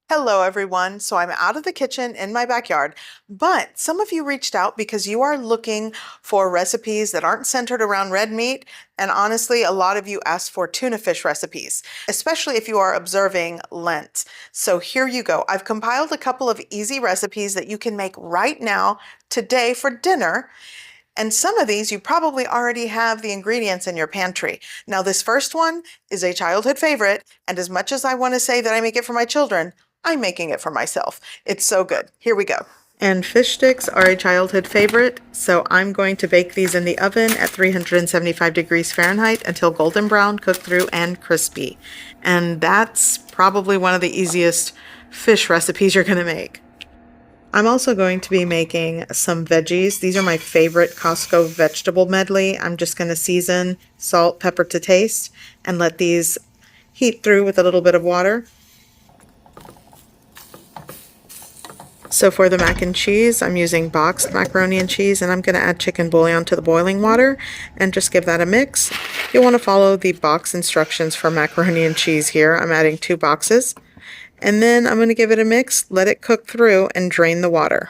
Hello everyone. So I'm out of the kitchen in my backyard, but some of you reached out because you are looking for recipes that aren't centered around red meat. And honestly, a lot of you asked for tuna fish recipes, especially if you are observing Lent. So here you go. I've compiled a couple of easy recipes that you can make right now, today for dinner. And some of these you probably already have the ingredients in your pantry. Now, this first one is a childhood favorite, and as much as I want to say that I make it for my children, I'm making it for myself. It's so good. Here we go. And fish sticks are a childhood favorite, so I'm going to bake these in the oven at 375 degrees Fahrenheit until golden brown, cooked through, and crispy. And that's probably one of the easiest fish recipes you're going to make. I'm also going to be making some veggies. These are my favorite Costco vegetable medley. I'm just going to season, salt, pepper to taste, and let these heat through with a little bit of water. So for the mac and cheese, I'm using boxed macaroni and cheese, and I'm going to add chicken bouillon to the boiling water and just give that a mix. You'll want to follow the box instructions for macaroni and cheese here. I'm adding 2 boxes. And then I'm going to give it a mix, let it cook through, and drain the water.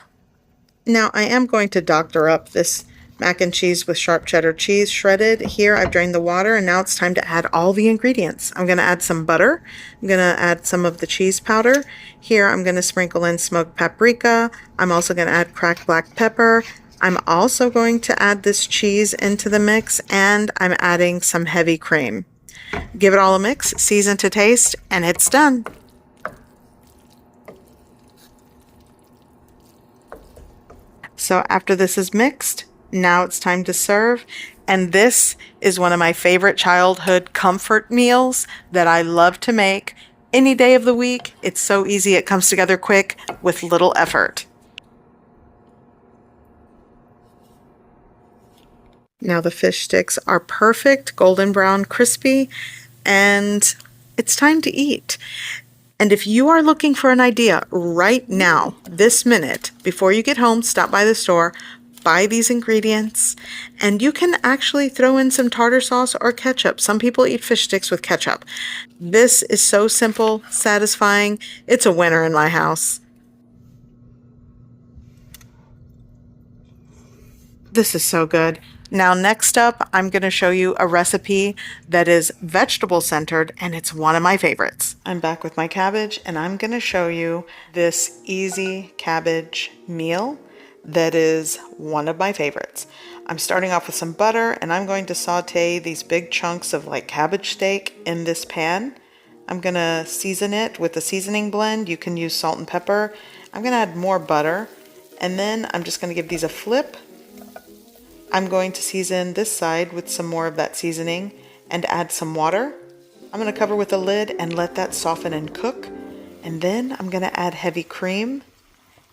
Now I am going to doctor up this mac and cheese with sharp cheddar cheese shredded. Here I've drained the water, and now it's time to add all the ingredients. I'm going to add some butter. I'm going to add some of the cheese powder. Here I'm going to sprinkle in smoked paprika. I'm also going to add cracked black pepper. I'm also going to add this cheese into the mix, and I'm adding some heavy cream. Give it all a mix, season to taste, and it's done. So after this is mixed, now it's time to serve. And this is one of my favorite childhood comfort meals that I love to make any day of the week. It's so easy. It comes together quick with little effort. Now the fish sticks are perfect, golden brown, crispy, and it's time to eat. And if you are looking for an idea right now, this minute, before you get home, stop by the store, buy these ingredients, and you can actually throw in some tartar sauce or ketchup. Some people eat fish sticks with ketchup. This is so simple, satisfying. It's a winner in my house. This is so good. Now next up, I'm going to show you a recipe that is vegetable centered, and it's one of my favorites. I'm back with my cabbage, and I'm going to show you this easy cabbage meal that is one of my favorites. I'm starting off with some butter, and I'm going to saute these big chunks of like cabbage steak in this pan. I'm going to season it with a seasoning blend. You can use salt and pepper. I'm going to add more butter, and then I'm just going to give these a flip. I'm going to season this side with some more of that seasoning and add some water. I'm going to cover with a lid and let that soften and cook. And then I'm going to add heavy cream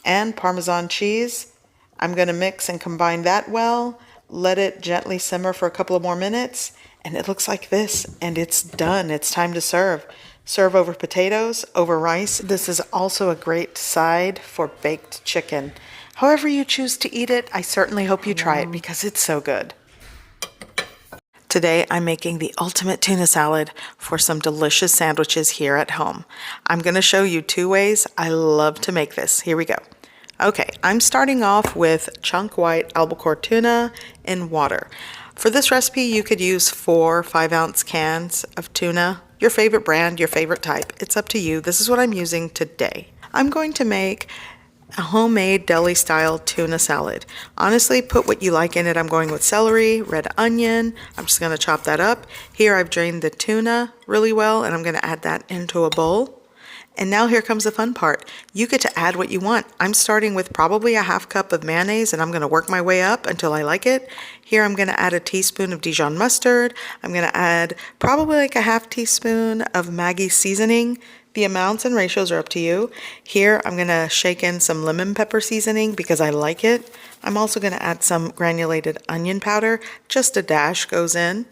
and Parmesan cheese. I'm going to mix and combine that well, let it gently simmer for a couple of more minutes, and it looks like this, and it's done. It's time to serve. Serve over potatoes, over rice. This is also a great side for baked chicken. However you choose to eat it, I certainly hope you try it because it's so good. Today I'm making the ultimate tuna salad for some delicious sandwiches here at home. I'm going to show you 2 ways I love to make this. Here we go. Okay, I'm starting off with chunk white albacore tuna in water. For this recipe, you could use 4 5-ounce cans of tuna, your favorite brand, your favorite type. It's up to you. This is what I'm using today. I'm going to make a homemade deli-style tuna salad. Honestly, put what you like in it. I'm going with celery, red onion. I'm just going to chop that up. Here I've drained the tuna really well, and I'm going to add that into a bowl. And now here comes the fun part. You get to add what you want. I'm starting with probably a 1/2 cup of mayonnaise, and I'm going to work my way up until I like it. Here I'm going to add a teaspoon of Dijon mustard. I'm going to add probably like a 1/2 teaspoon of Maggi seasoning. The amounts and ratios are up to you. Here I'm going to shake in some lemon pepper seasoning because I like it. I'm also going to add some granulated onion powder. Just a dash goes in.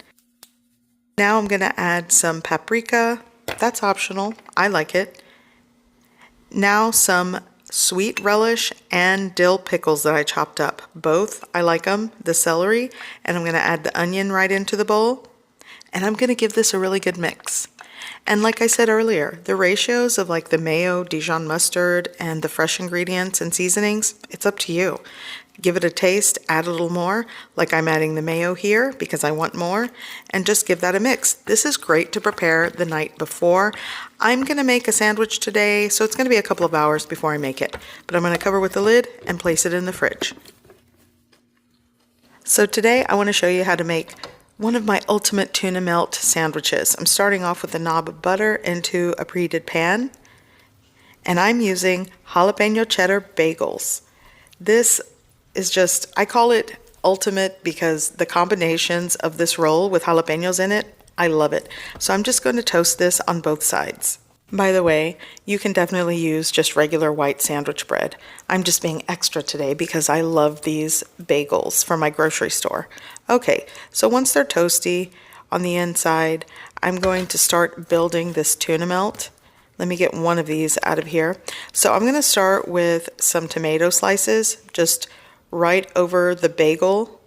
Now I'm going to add some paprika. That's optional. I like it. Now some sweet relish and dill pickles that I chopped up. Both, I like them, the celery, and I'm going to add the onion right into the bowl. And I'm going to give this a really good mix. And like I said earlier, the ratios of like the mayo, Dijon mustard, and the fresh ingredients and seasonings, it's up to you. Give it a taste, add a little more, like I'm adding the mayo here because I want more, and just give that a mix. This is great to prepare the night before. I'm gonna make a sandwich today, so it's gonna be a couple of hours before I make it, but I'm gonna cover with the lid and place it in the fridge. So today I wanna show you how to make one of my ultimate tuna melt sandwiches. I'm starting off with a knob of butter into a preheated pan, and I'm using jalapeno cheddar bagels. This is just, I call it ultimate because the combinations of this roll with jalapenos in it, I love it. So I'm just going to toast this on both sides. By the way, you can definitely use just regular white sandwich bread. I'm just being extra today because I love these bagels from my grocery store. Okay, so once they're toasty on the inside, I'm going to start building this tuna melt. Let me get one of these out of here. So I'm going to start with some tomato slices, just right over the bagel.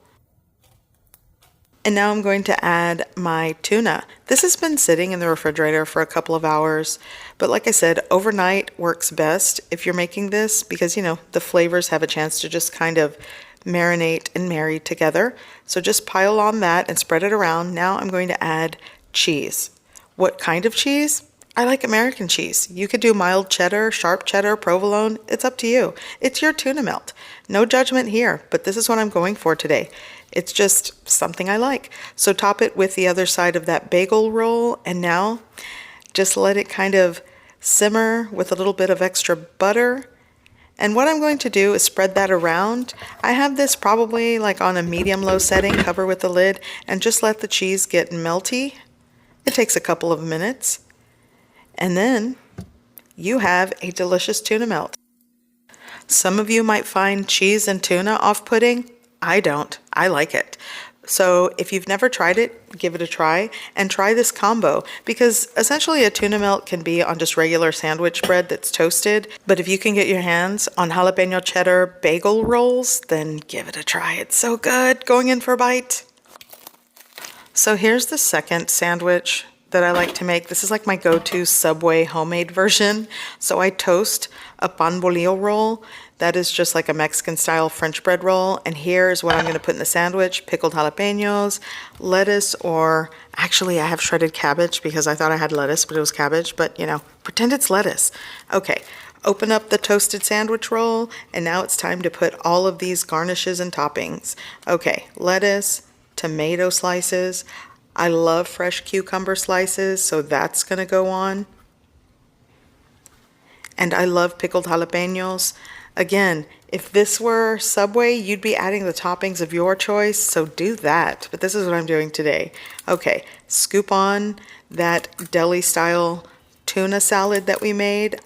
And now I'm going to add my tuna. This has been sitting in the refrigerator for a couple of hours, but like I said, overnight works best if you're making this because, you know, the flavors have a chance to just kind of marinate and marry together. So just pile on that and spread it around. Now I'm going to add cheese. What kind of cheese? I like American cheese. You could do mild cheddar, sharp cheddar, provolone. It's up to you. It's your tuna melt. No judgment here, but this is what I'm going for today. It's just something I like. So top it with the other side of that bagel roll, and now just let it kind of simmer with a little bit of extra butter. And what I'm going to do is spread that around. I have this probably like on a medium-low setting, cover with the lid, and just let the cheese get melty. It takes a couple of minutes. And then you have a delicious tuna melt. Some of you might find cheese and tuna off-putting. I don't. I like it. So if you've never tried it, give it a try and try this combo because essentially a tuna melt can be on just regular sandwich bread that's toasted. But if you can get your hands on jalapeno cheddar bagel rolls, then give it a try. It's so good. Going in for a bite. So here's the second sandwich that I like to make. This is like my go-to Subway homemade version. So I toast a pan bolillo roll. That is just like a Mexican style French bread roll. And here's what I'm going to put in the sandwich: pickled jalapenos, lettuce, or actually I have shredded cabbage because I thought I had lettuce, but it was cabbage. But you know, pretend it's lettuce. Okay, open up the toasted sandwich roll, and now it's time to put all of these garnishes and toppings. Okay, lettuce, tomato slices. I love fresh cucumber slices, so that's going to go on. And I love pickled jalapenos. Again, if this were Subway, you'd be adding the toppings of your choice, so do that. But this is what I'm doing today. Okay, scoop on that deli-style tuna salad that we made.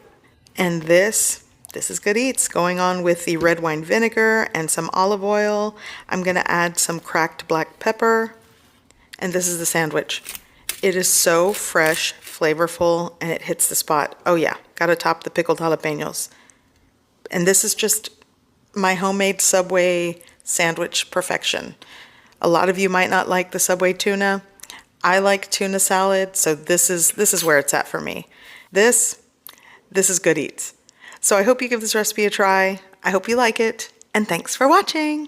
And this is good eats, going on with the red wine vinegar and some olive oil. I'm going to add some cracked black pepper. And this is the sandwich. It is so fresh, flavorful, and it hits the spot. Oh yeah, gotta top the pickled jalapenos. And this is just my homemade Subway sandwich perfection. A lot of you might not like the Subway tuna. I like tuna salad, so this is where it's at for me. This is good eats. So I hope you give this recipe a try. I hope you like it, and thanks for watching.